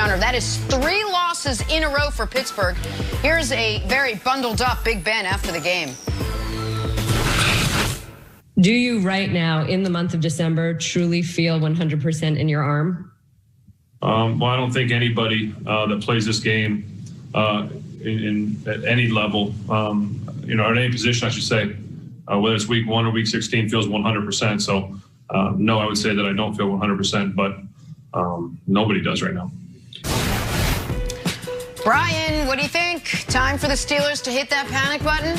stunner. That is 3 losses in a row for Pittsburgh. Here's a very bundled up Big Ben after the game. Do you right now, in the month of December, truly feel 100% in your arm? Well, I don't think anybody that plays this game at any level, at any position, I should say, whether it's week 1 or week 16, feels 100%. So, no, I would say that I don't feel 100%, but nobody does right now. Brian, what do you think? Time for the Steelers to hit that panic button?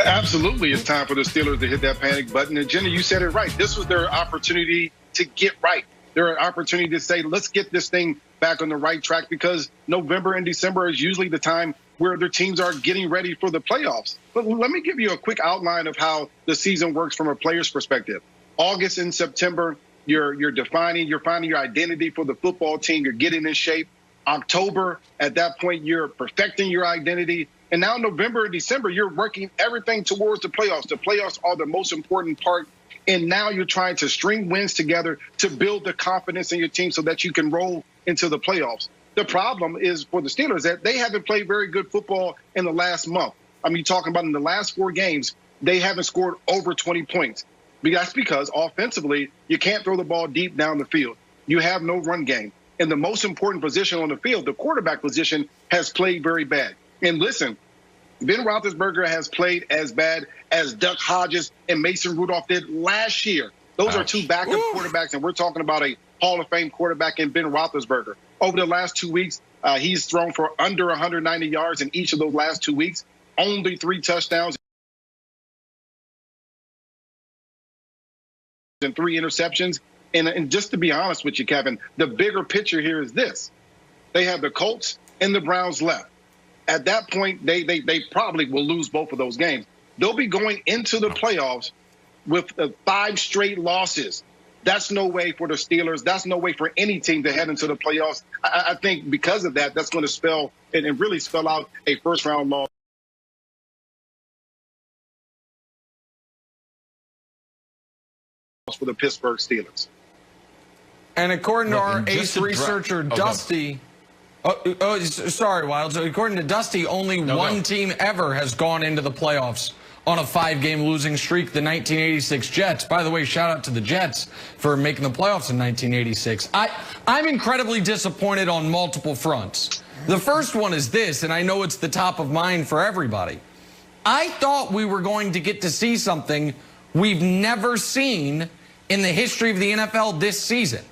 Absolutely, it's time for the Steelers to hit that panic button. And Jenna, you said it right. This was their opportunity to get right. Their opportunity to say, let's get this thing back on the right track, because November and December is usually the time where their teams are getting ready for the playoffs. But let me give you a quick outline of how the season works from a player's perspective. August and September, you're finding your identity for the football team. You're getting in shape. October, at that point, you're perfecting your identity. And now November and December, you're working everything towards the playoffs. The playoffs are the most important part. And now you're trying to string wins together to build the confidence in your team so that you can roll into the playoffs. The problem is for the Steelers that they haven't played very good football in the last month. I mean, talking about in the last 4 games, they haven't scored over 20 points. But that's because offensively, you can't throw the ball deep down the field. You have no run game. And the most important position on the field, the quarterback position, has played very bad. And listen, Ben Roethlisberger has played as bad as Duck Hodges and Mason Rudolph did last year. Those are 2 backup quarterbacks, and we're talking about a Hall of Fame quarterback in Ben Roethlisberger. Over the last 2 weeks, he's thrown for under 190 yards in each of those last 2 weeks, only 3 touchdowns and 3 interceptions. And just to be honest with you, Kevin, the bigger picture here is this. They have the Colts and the Browns left. At that point, they probably will lose both of those games. They'll be going into the playoffs with 5 straight losses. That's no way for the Steelers. That's no way for any team to head into the playoffs. I think because of that, that's going to spell and really spell out a first-round loss for the Pittsburgh Steelers. And according to our ace researcher, Dusty... sorry, Wild. So according to Dusty, only one team ever has gone into the playoffs on a 5-game losing streak, the 1986 Jets. By the way, shout out to the Jets for making the playoffs in 1986. I'm incredibly disappointed on multiple fronts. The first one is this, and I know it's the top of mind for everybody. I thought we were going to get to see something we've never seen in the history of the NFL this season.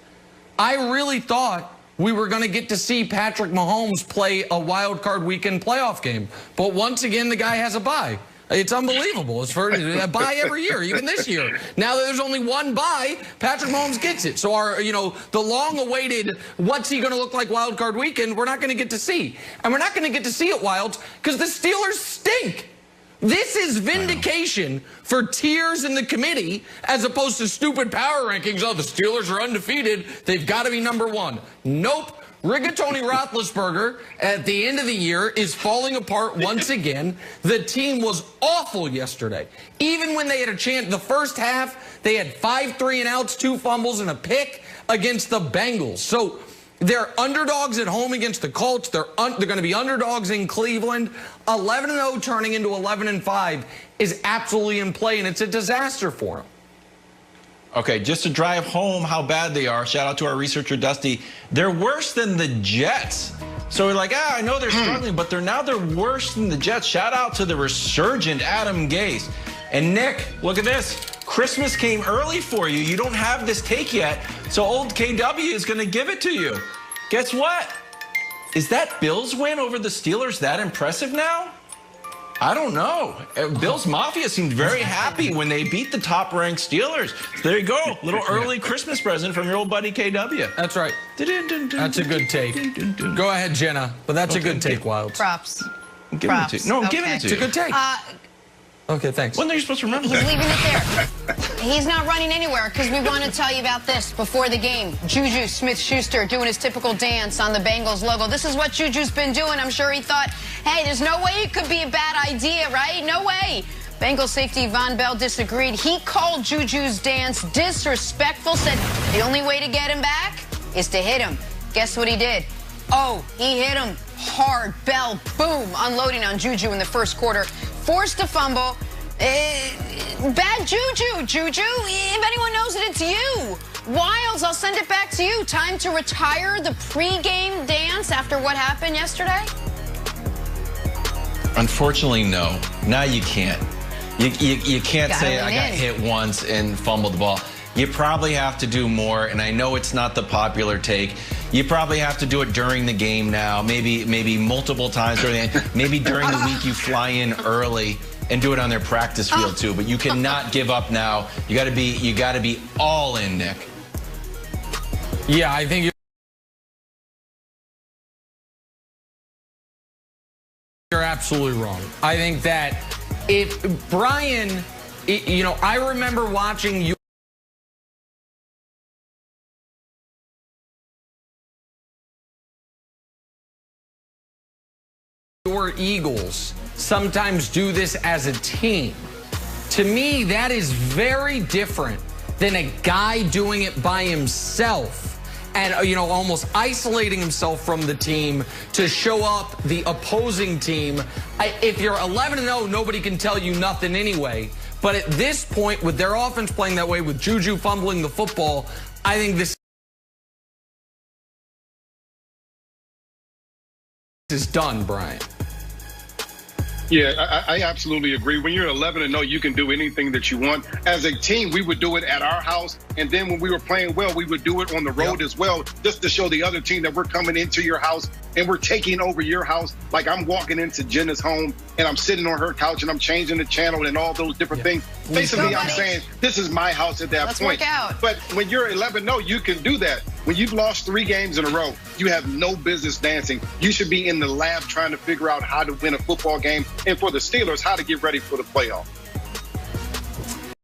I really thought we were going to get to see Patrick Mahomes play a wild card weekend playoff game. But once again, the guy has a bye. It's unbelievable. It's for a bye every year, even this year. Now that there's only one bye, Patrick Mahomes gets it. So our, the long-awaited what's he going to look like wild card weekend, we're not going to get to see. And we're not going to get to see it, Wilds, because the Steelers stink. This is vindication for tiers in the committee as opposed to stupid power rankings. Oh, the Steelers are undefeated. They've got to be #1. Nope. Rigatoni Roethlisberger at the end of the year is falling apart once again. The team was awful yesterday. Even when they had a chance, the first half, they had 5 3-and-outs, 2 fumbles, and a pick against the Bengals. So they're underdogs at home against the Colts. They're going to be underdogs in Cleveland. 11-0 turning into 11-5 is absolutely in play, and it's a disaster for them. Okay, just to drive home how bad they are, shout out to our researcher, Dusty. They're worse than the Jets. So we're like, I know they're struggling, but they're worse than the Jets. Shout out to the resurgent Adam Gase. And Nick, look at this. Christmas came early for you. You don't have this take yet, so old KW is going to give it to you. Guess what? Is that Bills win over the Steelers that impressive now? I don't know. Bills Mafia seemed very happy when they beat the top-ranked Steelers. So there you go. Little early Christmas present from your old buddy KW. That's right. That's a good take. Go ahead, Jenna. But that's a good take, Wild. Props. Give it to you. No, I'm giving it to you. It's a good take. Okay, thanks. When are you supposed to remember He's that? leaving it there. He's not running anywhere because we want to tell you about this before the game. JuJu Smith-Schuster doing his typical dance on the Bengals logo. This is what JuJu's been doing. I'm sure he thought, hey, there's no way it could be a bad idea, right? No way. Bengals safety Von Bell disagreed. He called JuJu's dance disrespectful, said the only way to get him back is to hit him. Guess what he did? Oh, he hit him hard, bell, boom, unloading on JuJu in the first quarter. Forced a fumble. Bad juju, JuJu. If anyone knows it, it's you. Wilds, I'll send it back to you. Time to retire the pregame dance after what happened yesterday? Unfortunately, no. Now you can't. You can't say I got hit once and fumbled the ball. You probably have to do more, and I know it's not the popular take. You probably have to do it during the game now, maybe multiple times during the game. Maybe during the week you fly in early and do it on their practice field too. But you cannot give up now. You got to be all in, Nick. Yeah, I think you're absolutely wrong. I think that if Brian, you know, I remember watching you. Your Eagles sometimes do this as a team. To me, that is very different than a guy doing it by himself and, you know, almost isolating himself from the team to show up the opposing team. If you're 11-0, nobody can tell you nothing anyway. But at this point, with their offense playing that way, with JuJu fumbling the football, I think this is done, Brian. Yeah, I absolutely agree. When you're 11-0, you can do anything that you want. As a team, we would do it at our house. And then when we were playing well, we would do it on the road as well, just to show the other team that we're coming into your house and we're taking over your house. Like I'm walking into Jenna's home and I'm sitting on her couch and I'm changing the channel and all those different things. Basically, I'm saying this is my house at that point. Work out. But when you're 11-0, you can do that. When you've lost 3 games in a row, you have no business dancing. You should be in the lab trying to figure out how to win a football game, and for the Steelers, how to get ready for the playoff.